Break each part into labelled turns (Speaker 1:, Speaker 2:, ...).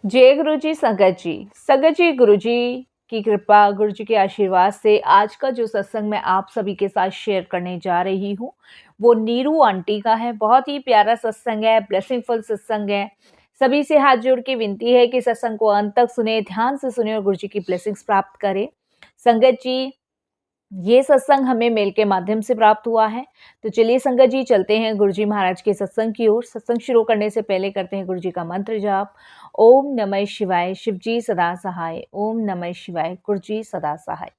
Speaker 1: जय गुरु जी, संगत जी गुरु जी की कृपा, गुरु जी के आशीर्वाद से आज का जो सत्संग मैं आप सभी के साथ शेयर करने जा रही हूँ, वो नीरू आंटी का है। बहुत ही प्यारा सत्संग है, ब्लेसिंगफुल सत्संग है। सभी से हाथ जोड़ के विनती है कि सत्संग को अंत तक सुने, ध्यान से सुने और गुरु जी की ब्लेसिंग्स प्राप्त करें। संगत जी, ये सत्संग हमें मेल के माध्यम से प्राप्त हुआ है। तो चलिए संगत जी, चलते हैं गुरु जी महाराज के सत्संग की ओर। सत्संग शुरू करने से पहले करते हैं गुरु जी का मंत्र जाप। ओम नमः शिवाय, शिव जी सदा सहाय। ओम नमः शिवाय, गुरु जी सदा सहाय।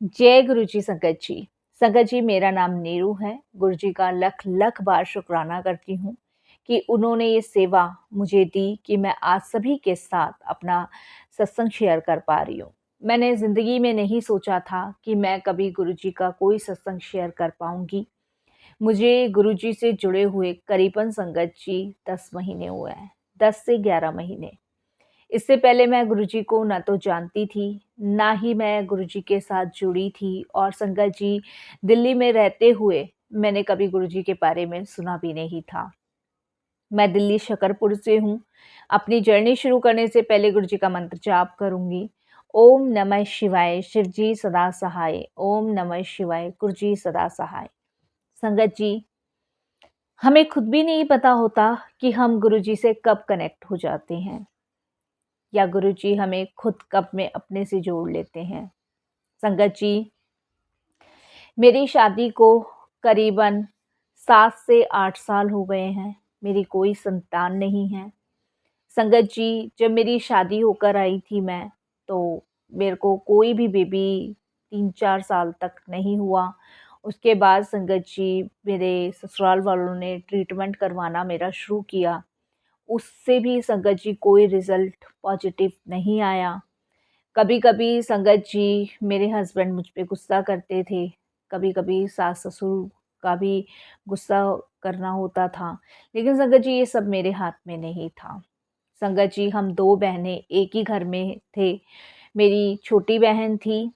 Speaker 1: जय गुरु जी संगत जी। संगत जी, मेरा नाम नीरू है। गुरु जी का लख लख बार शुक्राना करती हूँ कि उन्होंने ये सेवा मुझे दी कि मैं आज सभी के साथ अपना सत्संग शेयर कर पा रही हूँ। मैंने ज़िंदगी में नहीं सोचा था कि मैं कभी गुरु जी का कोई सत्संग शेयर कर पाऊँगी। मुझे गुरु जी से जुड़े हुए करीबन संगत जी 10 महीने हुए हैं, 10 से 11 महीने। इससे पहले मैं गुरुजी को ना तो जानती थी, ना ही मैं गुरुजी के साथ जुड़ी थी और संगत जी, दिल्ली में रहते हुए मैंने कभी गुरुजी के बारे में सुना भी नहीं था। मैं दिल्ली शकरपुर से हूँ। अपनी जर्नी शुरू करने से पहले गुरुजी का मंत्र जाप करूँगी। ओम नमः शिवाय, शिव जी सदा सहाय। ओम नमः शिवाय, गुरु जी सदा सहाय। संगत जी, हमें खुद भी नहीं पता होता कि हम गुरुजी से कब कनेक्ट हो जाते हैं या गुरुजी हमें खुद कब में अपने से जोड़ लेते हैं। संगत जी, मेरी शादी को करीबन 7 से 8 साल हो गए हैं। मेरी कोई संतान नहीं है। संगत जी, जब मेरी शादी होकर आई थी मैं, तो मेरे को कोई भी बेबी 3-4 साल तक नहीं हुआ। उसके बाद संगत जी, मेरे ससुराल वालों ने ट्रीटमेंट करवाना मेरा शुरू किया। उससे भी संगत जी कोई रिज़ल्ट पॉज़िटिव नहीं आया। कभी-कभी संगत जी, मेरे हस्बैंड मुझ पे गुस्सा करते थे, कभी-कभी सास-ससुर का भी गुस्सा करना होता था, लेकिन संगत जी ये सब मेरे हाथ में नहीं था। संगत जी, हम 2 बहनें एक ही घर में थे। मेरी छोटी बहन थी,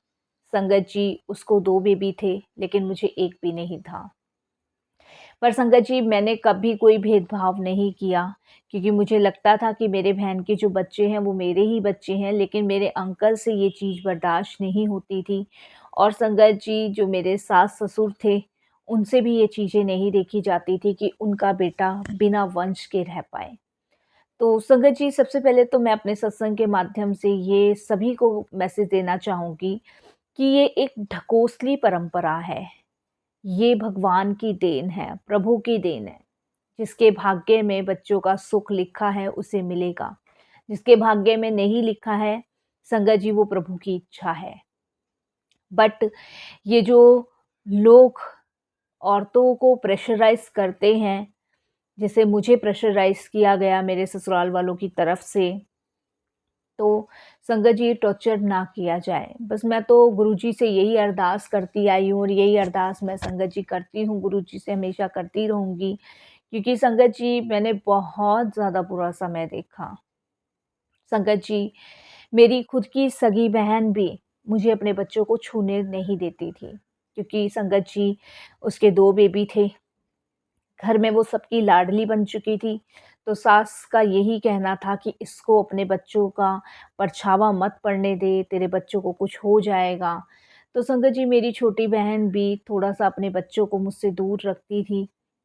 Speaker 1: संगत जी उसको 2 बेबी थे, लेकिन मुझे 1 भी नहीं था। पर संगत जी, मैंने कभी कोई भेदभाव नहीं किया, क्योंकि मुझे लगता था कि मेरे बहन के जो बच्चे हैं वो मेरे ही बच्चे हैं, लेकिन मेरे अंकल से ये चीज़ बर्दाश्त नहीं होती थी। और संगत जी, जो मेरे सास-ससुर थे, उनसे भी ये चीज़ें नहीं देखी जाती थी कि उनका बेटा बिना वंश के रह पाए। तो संगत जी, सबसे पहले तो मैं अपने सत्संग के माध्यम से ये सभी को मैसेज देना चाहूँगी कि ये एक ढकोसली परंपरा है। ये भगवान की देन है, प्रभु की देन है। जिसके भाग्य में बच्चों का सुख लिखा है उसे मिलेगा। जिसके भाग्य में नहीं लिखा है, संगत जी, वो प्रभु की इच्छा है। बट ये जो लोग औरतों को प्रेशराइज़ करते हैं, जैसे मुझे प्रेशराइज़ किया गया मेरे ससुराल वालों की तरफ से, तो संगत जी, टॉर्चर ना किया जाए। बस मैं तो गुरुजी से यही अरदास करती आई हूँ और यही अरदास मैं संगत जी करती हूँ, गुरुजी से हमेशा करती रहूँगी। क्योंकि संगत जी, मैंने बहुत ज़्यादा बुरा समय देखा। संगत जी, मेरी खुद की सगी बहन भी मुझे अपने बच्चों को छूने नहीं देती थी, क्योंकि संगत जी, उसके 2 बेबी थे। घर में वो सबकी लाडली बन चुकी थी, तो सास का यही कहना था कि इसको अपने बच्चों का परछावा मत पड़ने दे, तेरे बच्चों को कुछ हो जाएगा। तो संगत जी, मेरी छोटी बहन भी थोड़ा-सा अपने बच्चों को मुझसे दूर रखती थी,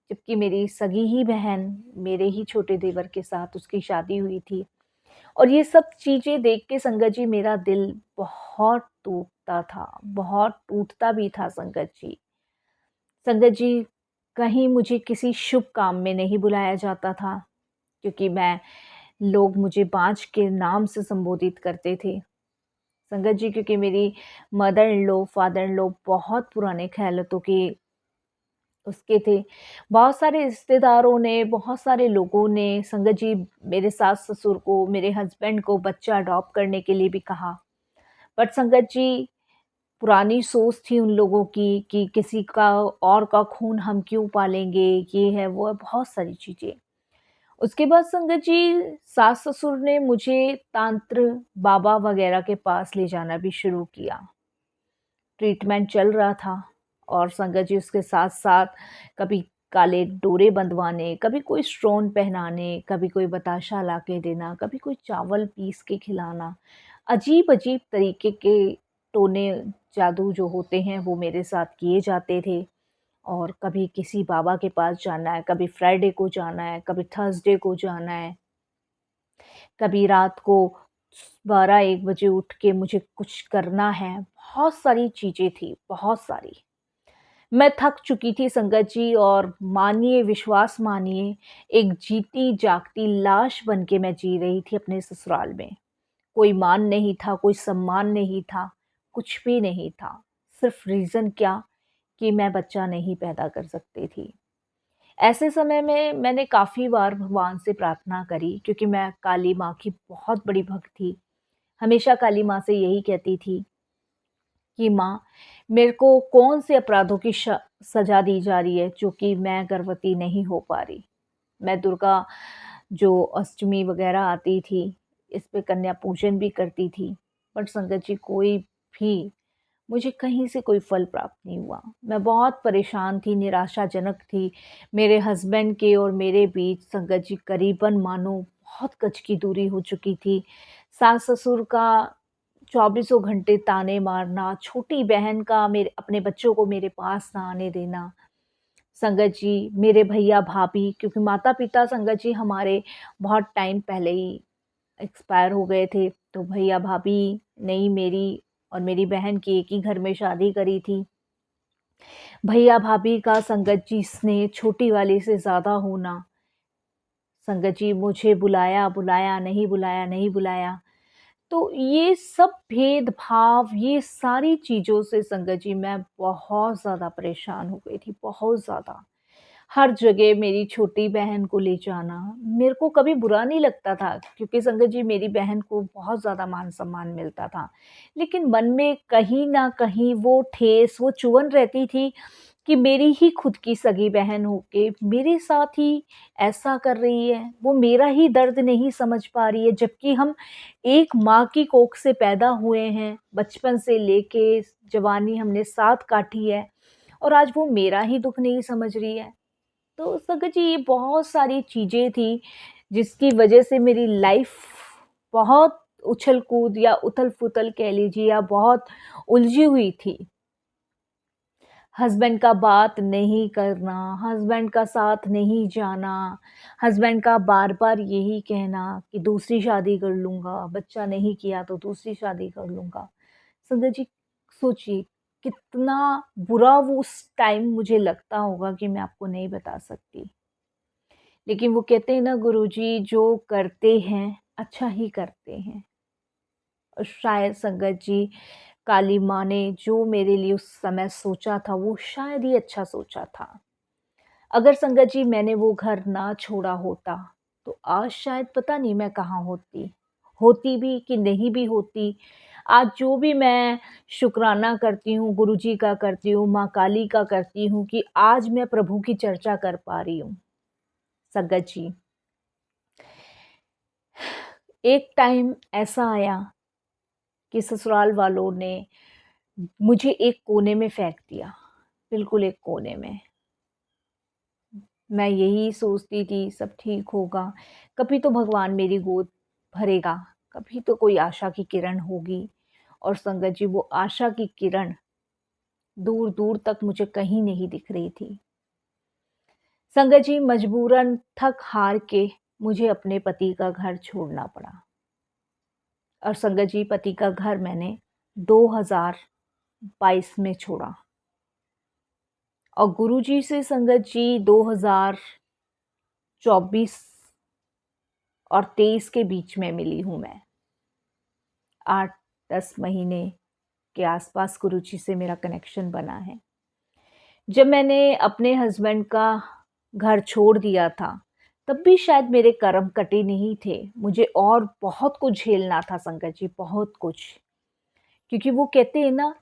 Speaker 1: जबकि मेरी सगी ही बहन, मेरे ही छोटे देवर के साथ उसकी शादी हुई थी। और ये सब चीज़ें देख के संगत जी, मेरा दिल बहुत टूटता था, बहुत टूटता भी था संगत जी। संगत जी, कहीं मुझे किसी शुभ काम में नहीं बुलाया जाता था, क्योंकि मैं लोग मुझे बाँझ के नाम से संबोधित करते थे। संगत जी, क्योंकि मेरी mother in law, father in law बहुत पुराने ख़यालों के उसके थे। बहुत सारे रिश्तेदारों ने, बहुत सारे लोगों ने संगत जी, मेरे सास-ससुर को, मेरे हस्बैंड को बच्चा अडॉप्ट करने के लिए भी कहा। बट संगत जी, पुरानी सोच थी उन लोगों की कि किसी का और का खून हम क्यों पालेंगे, ये है, वो है, बहुत सारी चीज़ें। उसके बाद संगत जी, सास-ससुर ने मुझे तांत्र बाबा वगैरह के पास ले जाना भी शुरू किया। ट्रीटमेंट चल रहा था और संगत जी, उसके साथ-साथ कभी काले डोरे बंधवाने, कभी कोई स्टोन पहनाने, कभी कोई बताशा ला के देना, कभी कोई चावल पीस के खिलाना। अजीब-अजीब तरीके के टोने, जादू जो होते हैं वो मेरे साथ किए जाते थे। और कभी किसी बाबा के पास जाना है, कभी फ्राइडे को जाना है, कभी थर्सडे को जाना है, कभी रात को 12-1 बजे उठ के मुझे कुछ करना है। बहुत सारी चीज़ें थी, बहुत सारी। मैं थक चुकी थी संगत जी, और मानिए, विश्वास मानिए, एक जीती जागती लाश बन के मैं जी रही थी अपने ससुराल में। कोई मान नहीं था, कोई सम्मान नहीं था, कुछ भी नहीं था। सिर्फ़ रीज़न क्या, कि मैं बच्चा नहीं पैदा कर सकती थी। ऐसे समय में मैंने काफ़ी बार भगवान से प्रार्थना करी, क्योंकि मैं काली माँ की बहुत बड़ी भक्त थी। हमेशा काली माँ से यही कहती थी कि माँ, मेरे को कौन से अपराधों की सज़ा दी जा रही है, जो कि मैं गर्भवती नहीं हो पा रही। मैं दुर्गा जो अष्टमी वग़ैरह आती थी, इस पे कन्या पूजन भी करती थी। बट संगत जी, कोई भी मुझे कहीं से कोई फल प्राप्त नहीं हुआ। मैं बहुत परेशान थी, निराशाजनक थी। मेरे हस्बैंड के और मेरे बीच संगत जी करीबन मानो बहुत गज की दूरी हो चुकी थी। सास-ससुर का चौबीसों घंटे ताने मारना, छोटी बहन का मेरे अपने बच्चों को मेरे पास ना आने देना। संगत जी, मेरे भैया-भाभी, क्योंकि माता-पिता संगत जी हमारे बहुत टाइम पहले ही एक्सपायर हो गए थे, तो भैया-भाभी ने ही मेरी और मेरी बहन की एक ही घर में शादी करी थी। भैया-भाभी का संगत जी स्नेह छोटी वाली से ज़्यादा होना, संगत जी मुझे बुलाया, बुलाया, नहीं बुलाया, नहीं बुलाया। तो ये सब भेदभाव, ये सारी चीज़ों से संगत जी मैं बहुत ज़्यादा परेशान हो गई थी, बहुत ज़्यादा। हर जगह मेरी छोटी बहन को ले जाना, मेरे को कभी बुरा नहीं लगता था, क्योंकि संगत जी मेरी बहन को बहुत ज़्यादा मान-सम्मान मिलता था। लेकिन मन में कहीं न कहीं वो ठेस, वो चुभन रहती थी कि मेरी ही खुद की सगी बहन होके मेरे साथ ही ऐसा कर रही है, वो मेरा ही दर्द नहीं समझ पा रही है, जबकि हम एक माँ की कोख से पैदा हुए हैं, बचपन से लेके जवानी हमने साथ काटी है, और आज वो मेरा ही दुःख नहीं समझ रही है। तो संगत जी, ये बहुत सारी चीज़ें थी, जिसकी वजह से मेरी लाइफ़ बहुत उछल-कूद या उथल-पुथल कह लीजिए, या बहुत उलझी हुई थी। हस्बैंड का बात नहीं करना, हस्बैंड का साथ नहीं जाना, हस्बैंड का बार-बार यही कहना कि दूसरी शादी कर लूँगा, बच्चा नहीं किया तो दूसरी शादी कर लूँगा। संगत जी, सोचिए कितना बुरा वो उस टाइम मुझे लगता होगा कि मैं आपको नहीं बता सकती। लेकिन वो कहते हैं ना गुरुजी, जो करते हैं अच्छा ही करते हैं। और शायद संगत जी, काली माँ ने जो मेरे लिए उस समय सोचा था, वो शायद ही अच्छा सोचा था। अगर संगत जी मैंने वो घर ना छोड़ा होता, तो आज शायद पता नहीं मैं कहाँ होती। होती भी कि नहीं भी होती। आज जो भी मैं शुक्राना करती हूँ, गुरुजी का करती हूँ, माँ काली का करती हूँ, कि आज मैं प्रभु की चर्चा कर पा रही हूँ। संगत जी, एक टाइम ऐसा आया कि ससुराल वालों ने मुझे एक कोने में फेंक दिया, बिल्कुल एक कोने में। मैं यही सोचती थी सब ठीक होगा, कभी तो भगवान मेरी गोद भरेगा, कभी तो कोई आशा की किरण होगी। और संगत जी, वो आशा की किरण दूर-दूर तक मुझे कहीं नहीं दिख रही थी। संगत जी, मजबूरन थक-हार के मुझे अपने पति का घर छोड़ना पड़ा। और संगत जी, पति का घर मैंने 2022 में छोड़ा। और गुरुजी से संगत जी 2024 और 23 के बीच में मिली हूँ मैं। 8-10 महीने के आसपास गुरुजी से मेरा कनेक्शन बना है। जब मैंने अपने हस्बैंड का घर छोड़ दिया था, तब भी शायद मेरे कर्म कटे नहीं थे। मुझे और बहुत कुछ झेलना था संगत जी, बहुत कुछ। क्योंकि वो कहते हैं ना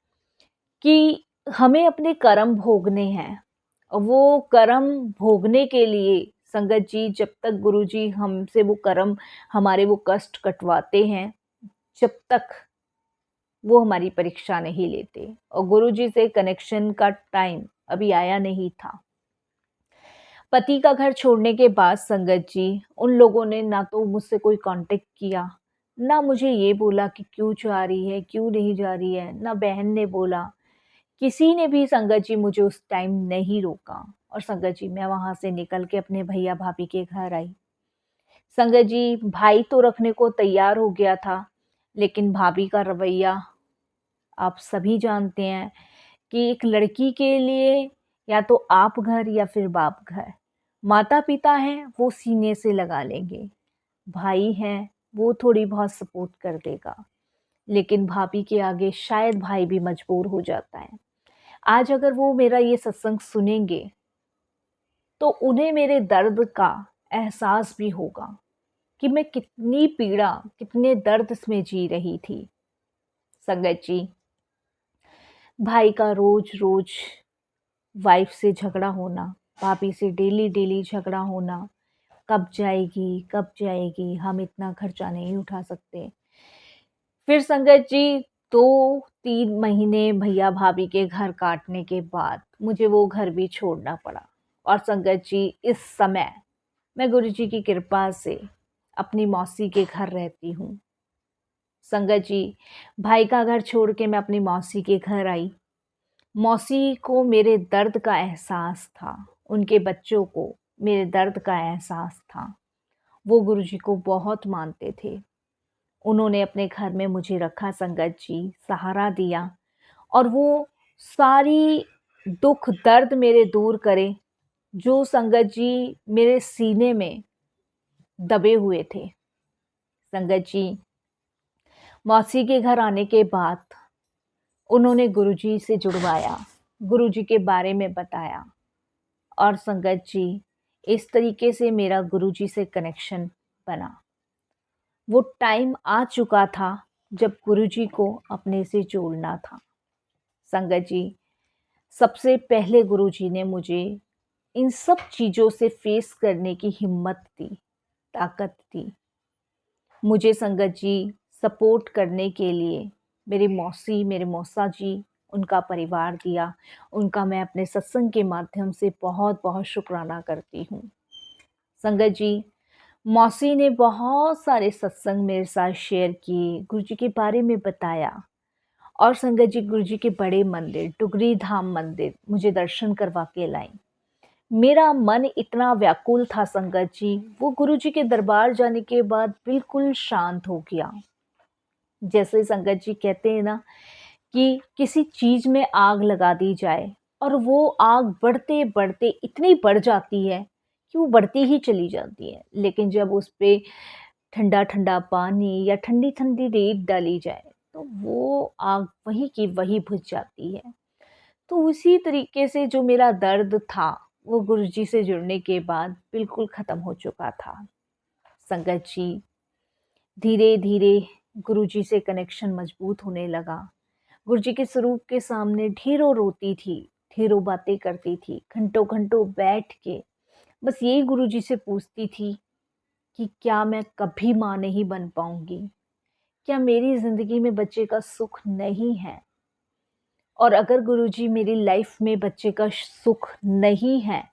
Speaker 1: कि हमें अपने कर्म भोगने हैं। और वो कर्म भोगने के लिए संगत जी, जब तक गुरुजी हमसे वो कर्म, हमारे वो कष्ट कटवाते हैं, जब तक वो हमारी परीक्षा नहीं लेते। और गुरुजी से कनेक्शन का टाइम अभी आया नहीं था। पति का घर छोड़ने के बाद संगत जी, उन लोगों ने ना तो मुझसे कोई कांटेक्ट किया, ना मुझे ये बोला कि क्यों जा रही है, क्यों नहीं जा रही है, ना बहन ने बोला। किसी ने भी संगत जी मुझे उस टाइम नहीं रोका और संगत जी मैं वहाँ से निकल के अपने भैया-भाभी के घर आई। संगत जी, भाई तो रखने को तैयार हो गया था, लेकिन भाभी का रवैया आप सभी जानते हैं कि एक लड़की के लिए या तो आप घर या फिर बाप घर। माता-पिता हैं, वो सीने से लगा लेंगे। भाई हैं, वो थोड़ी बहुत सपोर्ट कर देगा, लेकिन भाभी के आगे शायद भाई भी मजबूर हो जाता है। आज अगर वो मेरा ये सत्संग सुनेंगे, तो उन्हें मेरे दर्द का एहसास भी होगा कि मैं कितनी पीड़ा, कितने दर्द में जी रही थी। संगत जी, भाई का रोज-रोज वाइफ से झगड़ा होना, भाभी से डेली-डेली झगड़ा होना, कब जाएगी, हम इतना खर्चा नहीं उठा सकते। फिर संगत जी 2-3 महीने भैया-भाभी के घर काटने के बाद मुझे वो घर भी छोड़ना पड़ा और संगत जी इस समय मैं गुरुजी की कृपा से अपनी मौसी के घर रहती हूँ। संगत जी, भाई का घर छोड़ के मैं अपनी मौसी के घर आई। मौसी को मेरे दर्द का एहसास था, उनके बच्चों को मेरे दर्द का एहसास था। वो गुरुजी को बहुत मानते थे। उन्होंने अपने घर में मुझे रखा संगत जी, सहारा दिया और वो सारी दुःख दर्द मेरे दूर करे, जो संगत जी मेरे सीने में दबे हुए थे। संगत जी, मौसी के घर आने के बाद उन्होंने गुरुजी से जुड़वाया, गुरुजी के बारे में बताया और संगत जी, इस तरीके से मेरा गुरुजी से कनेक्शन बना। वो टाइम आ चुका था जब गुरुजी को अपने से जोड़ना था। संगत जी, सबसे पहले गुरुजी ने मुझे इन सब चीज़ों से फेस करने की हिम्मत दी, ताकत दी। मुझे संगत जी सपोर्ट करने के लिए मेरी मौसी, मेरे मौसा जी, उनका परिवार दिया। उनका मैं अपने सत्संग के माध्यम से बहुत-बहुत शुक्राना करती हूँ। संगत जी, मौसी ने बहुत सारे सत्संग मेरे साथ शेयर किए, गुरुजी के बारे में बताया और संगत जी गुरुजी के बड़े मंदिर, टुगरी धाम मंदिर मुझे दर्शन करवा के लाईं। मेरा मन इतना व्याकुल था संगत जी, वो गुरुजी के दरबार जाने के बाद बिल्कुल शांत हो गया। जैसे संगत जी कहते हैं ना कि किसी चीज़ में आग लगा दी जाए और वो आग बढ़ते-बढ़ते इतनी बढ़ जाती है कि वो बढ़ती ही चली जाती है। लेकिन जब उस पे ठंडा-ठंडा पानी या ठंडी-ठंडी रेत डाली जाए, तो वो आग वहीं की वहीं बुझ जाती है। तो उसी तरीके से जो मेरा दर्द था, वो गुरुजी से जुड़ने के बाद बिल्कुल ख़त्म हो चुका था। संगत जी, धीरे-धीरे गुरुजी से कनेक्शन मज़बूत होने लगा। गुरुजी के स्वरूप के सामने ढेरों रोती थी, ढेरों बातें करती थी, घंटों-घंटों बैठ के बस यही गुरुजी से पूछती थी कि क्या मैं कभी माँ नहीं बन पाऊँगी? क्या मेरी ज़िंदगी में बच्चे का सुख नहीं है? और अगर गुरुजी मेरी लाइफ में बच्चे का सुख नहीं है,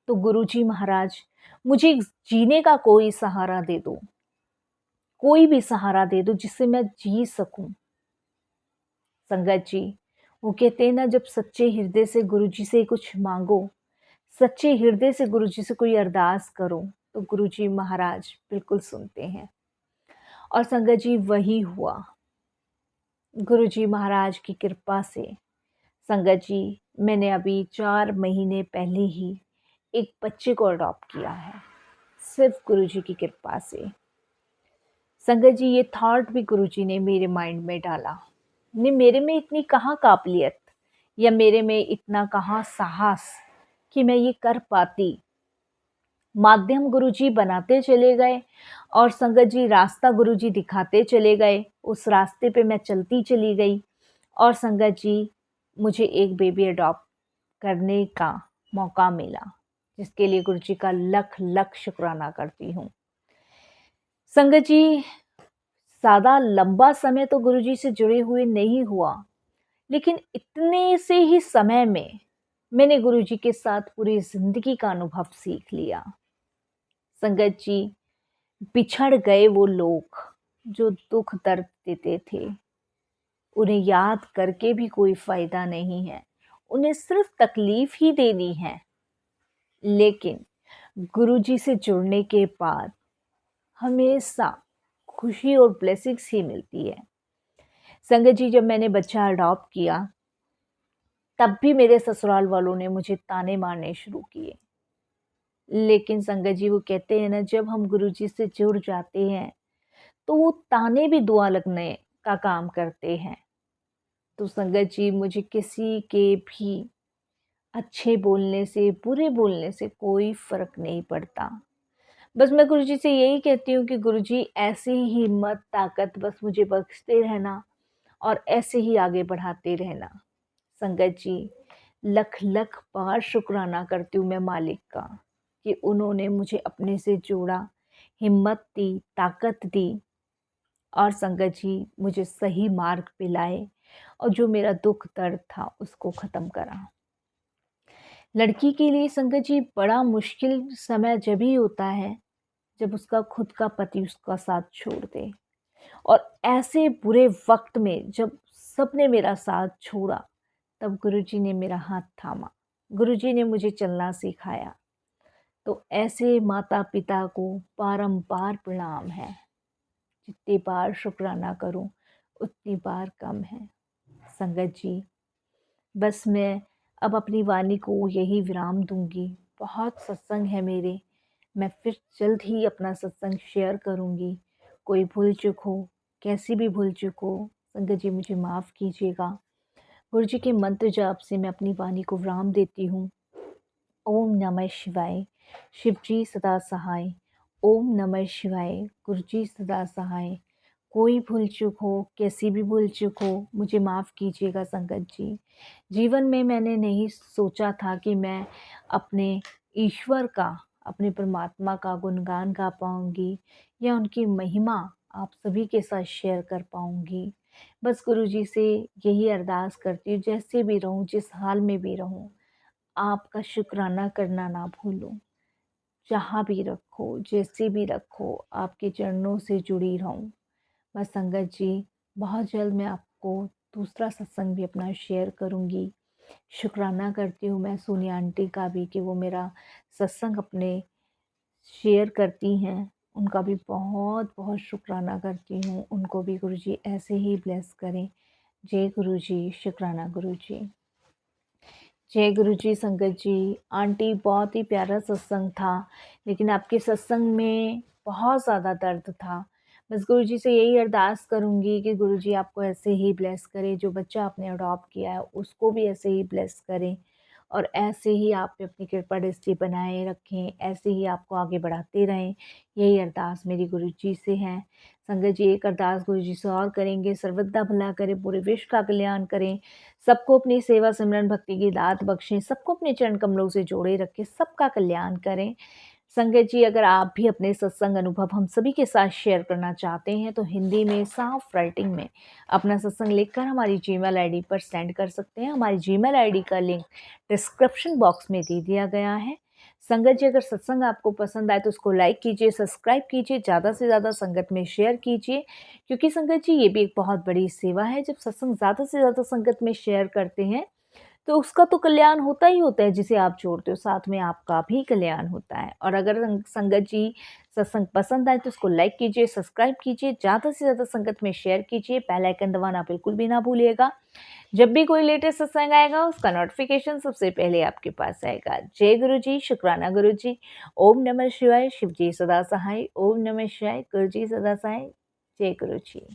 Speaker 1: तो गुरुजी महाराज मुझे जीने का कोई सहारा दे दो। कोई भी सहारा दे दो जिससे मैं जी सकूँ। संगत जी, वो कहते हैं ना जब सच्चे हृदय से गुरुजी से कुछ माँगो, सच्चे हृदय से गुरुजी से कोई अरदास करो, तो गुरुजी महाराज बिल्कुल सुनते हैं। और संगत जी वही हुआ। गुरुजी महाराज की कृपा से संगत जी मैंने अभी 4 महीने पहले ही एक बच्चे को अडॉप्ट किया है, सिर्फ़ गुरुजी की कृपा से। संगत जी ये थॉट भी गुरुजी ने मेरे माइंड में डाला। ने मेरे में इतनी कहाँ काबिलियत या मेरे में इतना कहाँ साहस कि मैं ये कर पाती। माध्यम गुरुजी बनाते चले गए और संगत जी रास्ता गुरुजी दिखाते चले गए। उस रास्ते पे मैं चलती चली गई और संगत जी मुझे एक बेबी अडॉप्ट करने का मौका मिला, जिसके लिए गुरुजी का लख-लख शुक्राना करती हूँ। संगत जी ज़्यादा लंबा समय तो गुरुजी से जुड़े हुए नहीं हुआ, लेकिन इतने से ही समय में मैंने गुरुजी के साथ पूरी ज़िंदगी का अनुभव सीख लिया। संगत जी, बिछड़ गए वो लोग जो दुःख दर्द देते थे, उन्हें याद करके भी कोई फ़ायदा नहीं है। उन्हें सिर्फ़ तकलीफ़ ही देनी है। लेकिन गुरुजी से जुड़ने के बाद हमेशा खुशी और ब्लेसिंग्स ही मिलती है। संगत जी, जब मैंने बच्चा अडॉप्ट किया, तब भी मेरे ससुराल वालों ने मुझे ताने मारने शुरू किए। लेकिन संगत जी, वो कहते हैं ना, जब हम गुरुजी से जुड़ जाते हैं, तो वो ताने भी दुआ लगने का काम करते हैं। तो संगत जी, मुझे किसी के भी अच्छे बोलने से, बुरे बोलने से कोई फ़र्क नहीं पड़ता। बस मैं गुरुजी से यही कहती हूँ कि गुरुजी, ऐसी ही हिम्मत, ताकत बस मुझे बख्शते रहना और ऐसे ही आगे बढ़ाते रहना। संगत जी, लख लख बार शुक्राना करती हूँ मैं मालिक का कि उन्होंने मुझे अपने से जोड़ा, हिम्मत दी, ताकत दी और संगत जी, मुझे सही मार्ग पे लाए और जो मेरा दुख दर्द था उसको ख़त्म करा। लड़की के लिए संगत जी, बड़ा मुश्किल समय जब ही होता है जब उसका खुद का पति उसका साथ छोड़ दे। और ऐसे बुरे वक्त में जब सबने मेरा साथ छोड़ा, तब गुरुजी ने मेरा हाथ थामा, गुरुजी ने मुझे चलना सिखाया। तो ऐसे माता पिता को बारंबार प्रणाम है। जितनी बार शुक्राना करूं उतनी बार कम है। संगत जी, बस मैं अब अपनी वाणी को यही विराम दूंगी। बहुत सत्संग है मेरे, मैं फिर जल्द ही अपना सत्संग शेयर करूंगी। कोई भूल चूक हो, कैसी भी भूल चूक हो, संगत जी मुझे माफ़ कीजिएगा। गुरु जी के मंत्र जाप से मैं अपनी वाणी को विराम देती हूँ। ओम नमः शिवाय, शिव जी सदा सहाय। ओम नमः शिवाय, गुरु जी सदा सहाय। कोई भूल चूक हो, कैसी भी भूल चूक हो, मुझे माफ़ कीजिएगा संगत जी। जीवन में मैंने नहीं सोचा था कि मैं अपने ईश्वर का, अपने परमात्मा का गुणगान गा पाऊँगी या उनकी महिमा आप सभी के साथ शेयर कर पाऊँगी। बस गुरुजी से यही अरदास करती हूँ, जैसे भी रहूँ, जिस हाल में भी रहूँ, आपका शुक्राना करना ना भूलूँ। जहाँ भी रखो, जैसे भी रखो, आपके चरणों से जुड़ी रहूँ। बस संगत जी, बहुत जल्द मैं आपको दूसरा सत्संग भी अपना शेयर करूँगी। शुक्राना करती हूँ मैं सोनिया आंटी का भी कि वो मेरा सत्संग अपने शेयर करती हैं। उनका भी बहुत-बहुत शुक्राना करती हूँ। उनको भी गुरुजी ऐसे ही ब्लेस करें। जय गुरुजी, शुक्राना गुरुजी। जय गुरुजी। संगत जी, आंटी, बहुत ही प्यारा सत्संग था, लेकिन आपके सत्संग में बहुत ज़्यादा दर्द था। बस गुरुजी से यही अरदास करूँगी कि गुरुजी आपको ऐसे ही ब्लेस करें, जो बच्चा आपने अडॉप्ट किया है उसको भी ऐसे ही ब्लेस करें और ऐसे ही आप पे अपनी कृपा दृष्टि बनाए रखें, ऐसे ही आपको आगे बढ़ाते रहें। यही अरदास मेरी गुरुजी से है। संगत जी, एक अरदास गुरुजी से और करेंगे, सर्वदा भला करें, पूरे विश्व का कल्याण करें, सबको अपनी सेवा सिमरन भक्ति की दात बख्शें, सबको अपने चरण कमलों से जोड़े रखें, सबका कल्याण करें। संगत जी, अगर आप भी अपने सत्संग अनुभव हम सभी के साथ शेयर करना चाहते हैं तो हिंदी में साफ राइटिंग में अपना सत्संग लिखकर हमारी जीमेल आईडी पर सेंड कर सकते हैं। हमारी जीमेल आईडी का लिंक डिस्क्रिप्शन बॉक्स में दे दिया गया है। संगत जी, अगर सत्संग आपको पसंद आए तो उसको लाइक कीजिए, सब्सक्राइब कीजिए, ज़्यादा से ज़्यादा संगत में शेयर कीजिए, क्योंकि संगत जी ये भी एक बहुत बड़ी सेवा है। जब सत्संग ज़्यादा से ज़्यादा संगत में शेयर करते हैं तो उसका तो कल्याण होता ही होता है, जिसे आप जोड़ते हो, साथ में आपका भी कल्याण होता है। और अगर संगत जी सत्संग पसंद आए तो उसको लाइक कीजिए, सब्सक्राइब कीजिए, ज़्यादा से ज़्यादा संगत में शेयर कीजिए, बेल आइकन दबाना बिल्कुल भी ना भूलिएगा। जब भी कोई लेटेस्ट सत्संग आएगा उसका नोटिफिकेशन सबसे पहले आपके पास आएगा। जय गुरु जी, शुक्राना गुरु जी। ओम नमः शिवाय, शिव जी सदा सहाय। ओम नमः शिवाय, गुरु जी सदा सहाय। जय गुरु जी।